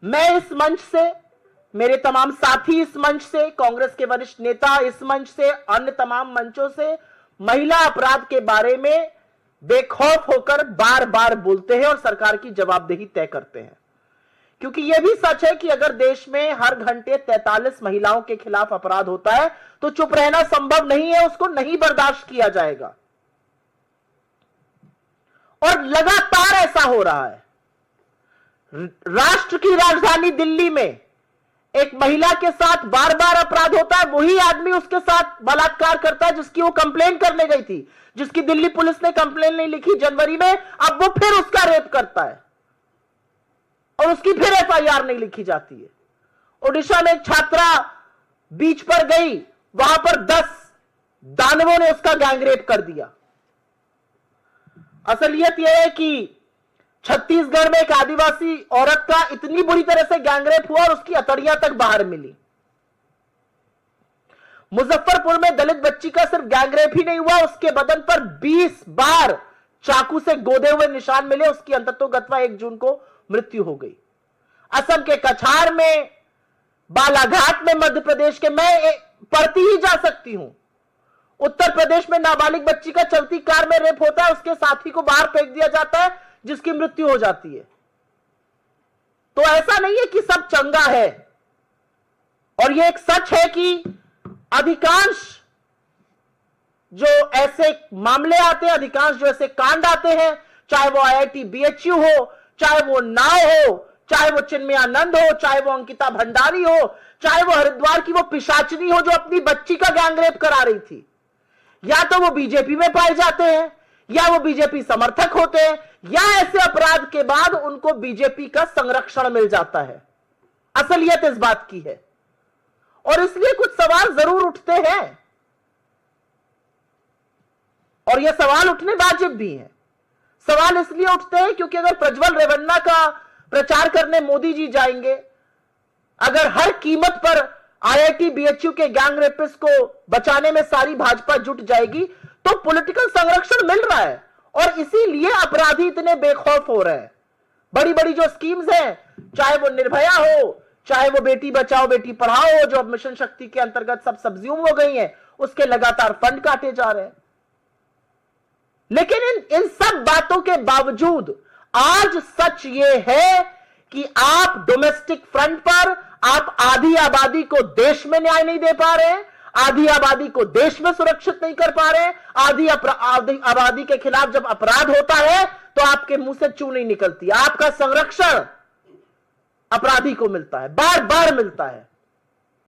मैं इस मंच से, मेरे तमाम साथी इस मंच से, कांग्रेस के वरिष्ठ नेता इस मंच से, अन्य तमाम मंचों से महिला अपराध के बारे में बेखौफ होकर बार बार बोलते हैं और सरकार की जवाबदेही तय करते हैं। क्योंकि यह भी सच है कि अगर देश में हर घंटे 43 महिलाओं के खिलाफ अपराध होता है तो चुप रहना संभव नहीं है, उसको नहीं बर्दाश्त किया जाएगा। और लगातार ऐसा हो रहा है। राष्ट्र की राजधानी दिल्ली में एक महिला के साथ बार बार अपराध होता है, वही आदमी उसके साथ बलात्कार करता है जिसकी वो कंप्लेन करने गई थी, जिसकी दिल्ली पुलिस ने कंप्लेन नहीं लिखी जनवरी में, अब वो फिर उसका रेप करता है और उसकी फिर एफआईआर नहीं लिखी जाती है। ओडिशा में एक छात्रा बीच पर गई, वहां पर 10 दानवों ने उसका गैंगरेप कर दिया। असलियत यह है कि छत्तीसगढ़ में एक आदिवासी औरत का इतनी बुरी तरह से गैंगरेप हुआ और उसकी अतड़ियां तक बाहर मिली। मुजफ्फरपुर में दलित बच्ची का सिर्फ गैंगरेप ही नहीं हुआ, उसके बदन पर 20 बार चाकू से गोदे हुए निशान मिले, उसकी अंततोगत्वा 1 जून को मृत्यु हो गई। असम के कछार में, बालाघाट में, मध्य प्रदेश के, मैं पढ़ती ही जा सकती हूं। उत्तर प्रदेश में नाबालिग बच्ची का चलती कार में रेप होता है, उसके साथी को बाहर फेंक दिया जाता है जिसकी मृत्यु हो जाती है। तो ऐसा नहीं है कि सब चंगा है। और यह एक सच है कि अधिकांश जो ऐसे मामले आते हैं, अधिकांश जो ऐसे कांड आते हैं, चाहे वो आईआईटी बीएचयू हो, चाहे वो नाव हो, चाहे वो चिन्मय आनंद हो, चाहे वो अंकिता भंडारी हो, चाहे वो हरिद्वार की वो पिशाचनी हो जो अपनी बच्ची का गैंगरेप करा रही थी, या तो वो बीजेपी में पाए जाते हैं, या वो बीजेपी समर्थक होते हैं, या ऐसे अपराध के बाद उनको बीजेपी का संरक्षण मिल जाता है। असलियत इस बात की है। और इसलिए कुछ सवाल जरूर उठते हैं, और ये सवाल उठने वाजिब भी हैं। सवाल इसलिए उठते हैं क्योंकि अगर प्रज्वल रेवन्ना का प्रचार करने मोदी जी जाएंगे, अगर हर कीमत पर आईआईटी बीएचयू के गैंग रेपिस्ट को बचाने में सारी भाजपा जुट जाएगी, तो पॉलिटिकल संरक्षण मिल रहा है और इसीलिए अपराधी इतने बेखौफ हो रहे हैं। बड़ी बड़ी जो स्कीम्स हैं, चाहे वो निर्भया हो, चाहे वो बेटी बचाओ बेटी पढ़ाओ हो, जो अब मिशन शक्ति के अंतर्गत सब सब्ज्यूम हो गई हैं, उसके लगातार फंड काटे जा रहे हैं। लेकिन इन सब बातों के बावजूद आज सच ये है कि आप डोमेस्टिक फ्रंट पर आप आधी आबादी को देश में न्याय नहीं दे पा रहे हैं, आधी आबादी को देश में सुरक्षित नहीं कर पा रहे, आधी आबादी के खिलाफ जब अपराध होता है तो आपके मुंह से चू नहीं निकलती। आपका संरक्षण अपराधी को मिलता है, बार बार मिलता है।